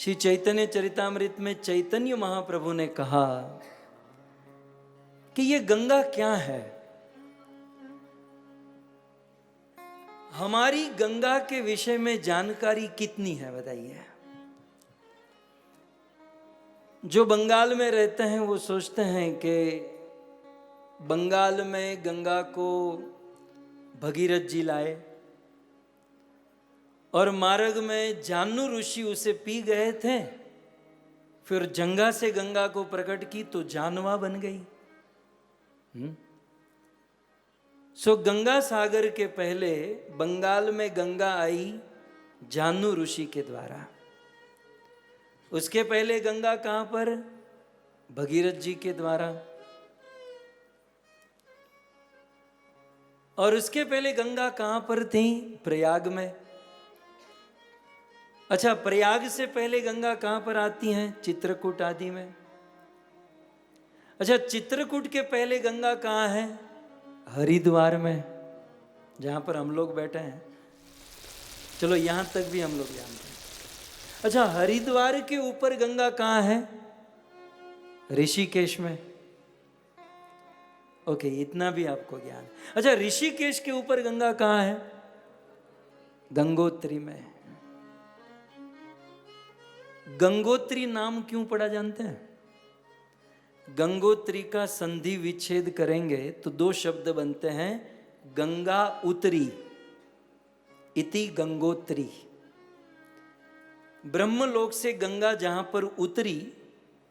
श्री चैतन्य चरितामृत में चैतन्य महाप्रभु ने कहा कि ये गंगा क्या है। हमारी गंगा के विषय में जानकारी कितनी है बताइए। जो बंगाल में रहते हैं वो सोचते हैं कि बंगाल में गंगा को भगीरथ जी लाए और मार्ग में जान्नू ऋषि उसे पी गए थे, फिर जंगा से गंगा को प्रकट की तो जानवा बन गई। सो गंगा सागर के पहले बंगाल में गंगा आई जान्नू ऋषि के द्वारा। उसके पहले गंगा कहां पर? भगीरथ जी के द्वारा। और उसके पहले गंगा कहां पर थी? प्रयाग में। अच्छा, प्रयाग से पहले गंगा कहां पर आती हैं? चित्रकूट आदि में। अच्छा, चित्रकूट के पहले गंगा कहां है? हरिद्वार में, जहां पर हम लोग बैठे हैं। चलो यहां तक भी हम लोग जानते हैं। अच्छा, हरिद्वार के ऊपर गंगा कहां है? ऋषिकेश में। ओके, इतना भी आपको ज्ञान। अच्छा, ऋषिकेश के ऊपर गंगा कहां है? गंगोत्री में। गंगोत्री नाम क्यों पड़ा जानते हैं? गंगोत्री का संधि विच्छेद करेंगे तो दो शब्द बनते हैं, गंगा उतरी इति गंगोत्री। ब्रह्मलोक से गंगा जहां पर उतरी,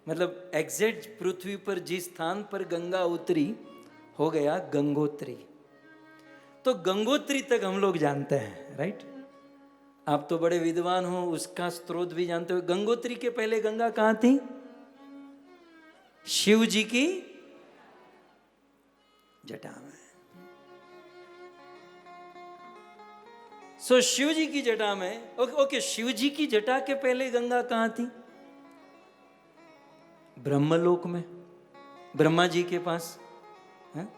मतलब एग्जैक्ट पृथ्वी पर जिस स्थान पर गंगा उतरी हो गया गंगोत्री। तो गंगोत्री तक हम लोग जानते हैं, राइट? आप तो बड़े विद्वान हो, उसका स्रोत भी जानते हो। गंगोत्री के पहले गंगा कहां थी? शिव जी की जटा में। सो शिव जी की जटा में। ओके, शिव जी की जटा के पहले गंगा कहां थी? ब्रह्मलोक में, ब्रह्मा जी के पास है?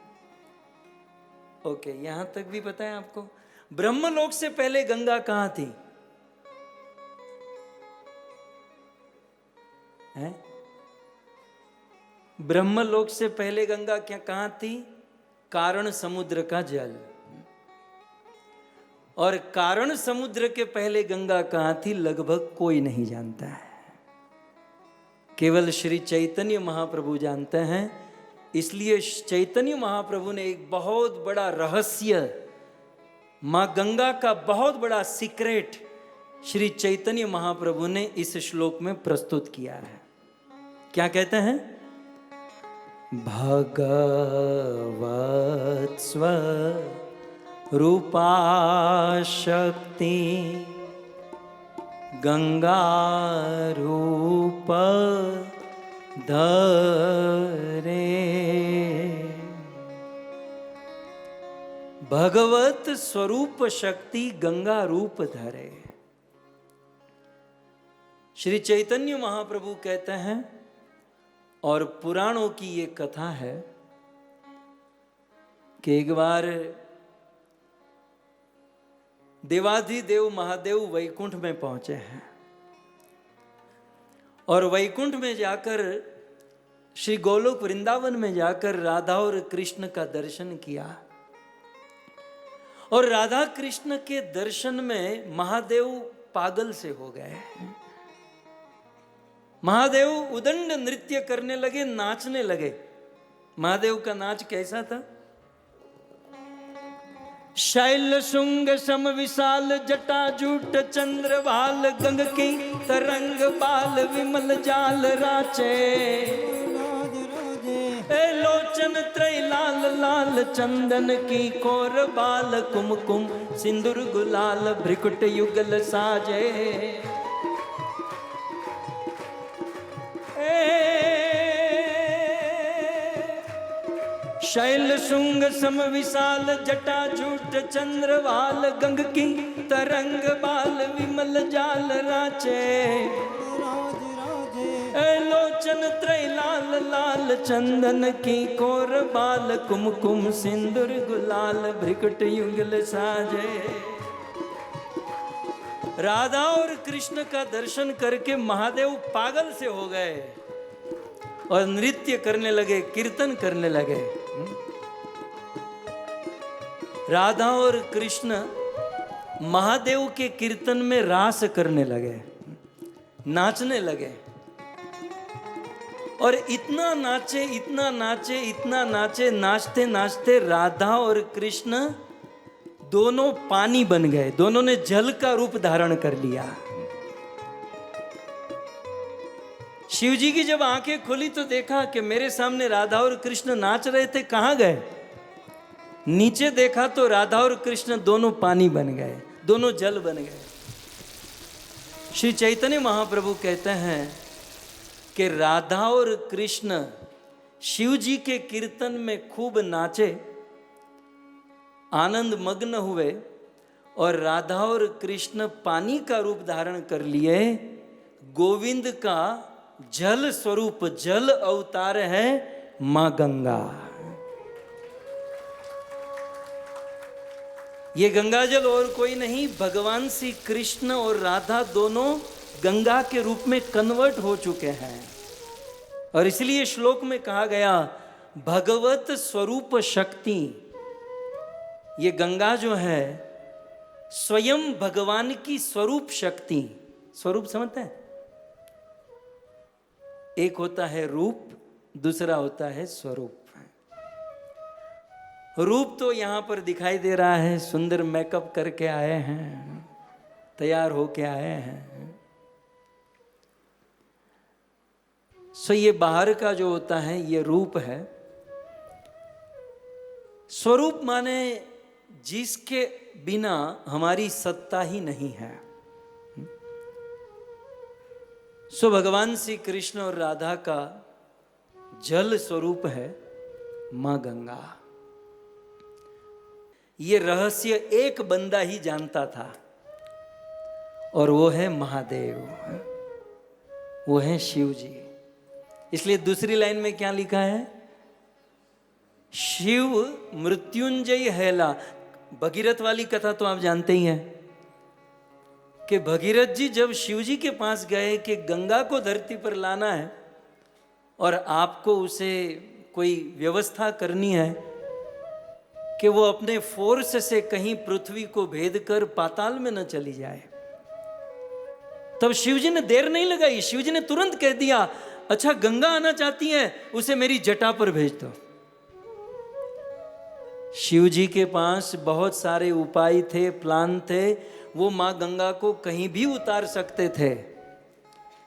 ओके, यहां तक भी पता है आपको। ब्रह्मलोक से पहले गंगा कहां थी? है? ब्रह्मलोक से पहले गंगा क्या कहां थी? कारण समुद्र का जल। और कारण समुद्र के पहले गंगा कहां थी? लगभग कोई नहीं जानता है, केवल श्री चैतन्य महाप्रभु जानते हैं। इसलिए चैतन्य महाप्रभु ने एक बहुत बड़ा रहस्य, मां गंगा का बहुत बड़ा सीक्रेट श्री चैतन्य महाप्रभु ने इस श्लोक में प्रस्तुत किया है। क्या कहते हैं? भगवत स्वरूपा शक्ति गंगा रूप धरे। भगवत स्वरूप शक्ति गंगा रूप धरे। श्री चैतन्य महाप्रभु कहते हैं, और पुराणों की ये कथा है कि एक बार देवाधिदेव महादेव वैकुंठ में पहुंचे हैं और वैकुंठ में जाकर श्री गोलोक वृंदावन में जाकर राधा और कृष्ण का दर्शन किया। और राधा कृष्ण के दर्शन में महादेव पागल से हो गए। महादेव उदंड नृत्य करने लगे, नाचने लगे। महादेव का नाच कैसा था? शैल शुंग सम विशाल जटा जूट चंद्र भाल गंग की तरंग बाल विमल जाल राचे। लोचन त्रय लाल लाल चंदन की कोर बाल कुमकुम सिंदूर गुलाल भ्रिकुट युगल साजे। शैल शुंग सम विशाल जटा जूट चंद्रवाल गंग की तरंग बाल विमल जाल राचे। लोचन त्रय लाल लाल चंदन की कोर बाल कुमकुम सिंदूर गुलाल भ्रिकुट युगल साजे। राधा और कृष्ण का दर्शन करके महादेव पागल से हो गए और नृत्य करने लगे, कीर्तन करने लगे। राधा और कृष्ण महादेव के कीर्तन में रास करने लगे, नाचने लगे और इतना नाचे, इतना नाचे, इतना नाचे, नाचते नाचते राधा और कृष्ण दोनों पानी बन गए, दोनों ने जल का रूप धारण कर लिया। शिव जी की जब आंखें खुली तो देखा कि मेरे सामने राधा और कृष्ण नाच रहे थे, कहां गए? नीचे देखा तो राधा और कृष्ण दोनों पानी बन गए, दोनों जल बन गए। श्री चैतन्य महाप्रभु कहते हैं कि राधा और कृष्ण शिव जी के कीर्तन में खूब नाचे, आनंद मग्न हुए और राधा और कृष्ण पानी का रूप धारण कर लिए। गोविंद का जल स्वरूप, जल अवतार है मां गंगा। ये गंगा जल और कोई नहीं, भगवान श्री कृष्ण और राधा दोनों गंगा के रूप में कन्वर्ट हो चुके हैं। और इसलिए श्लोक में कहा गया भगवत स्वरूप शक्ति। ये गंगा जो है स्वयं भगवान की स्वरूप शक्ति। स्वरूप समझते हैं? एक होता है रूप, दूसरा होता है स्वरूप। रूप तो यहां पर दिखाई दे रहा है, सुंदर मेकअप करके आए हैं, तैयार होके आए हैं। सो ये बाहर का जो होता है ये रूप है। स्वरूप माने जिसके बिना हमारी सत्ता ही नहीं है। सो भगवान श्री कृष्ण और राधा का जल स्वरूप है मां गंगा। ये रहस्य एक बंदा ही जानता था और वो है महादेव, वो है शिव जी। इसलिए दूसरी लाइन में क्या लिखा है? शिव मृत्युंजय हैला। भगीरथ वाली कथा तो आप जानते ही हैं कि भगीरथ जी जब शिव जी के पास गए कि गंगा को धरती पर लाना है और आपको उसे कोई व्यवस्था करनी है कि वो अपने फोर्स से कहीं पृथ्वी को भेद कर पाताल में न चली जाए, तब शिव जी ने देर नहीं लगाई। शिव जी ने तुरंत कह दिया, अच्छा गंगा आना चाहती है, उसे मेरी जटा पर भेज दो। शिव जी के पास बहुत सारे उपाय थे, प्लान थे, वो मां गंगा को कहीं भी उतार सकते थे,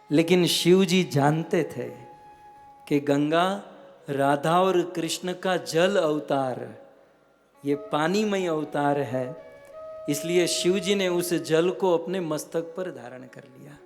लेकिन शिव जी जानते थे कि गंगा राधा और कृष्ण का जल अवतार, ये पानीमय अवतार है। इसलिए शिव जी ने उस जल को अपने मस्तक पर धारण कर लिया।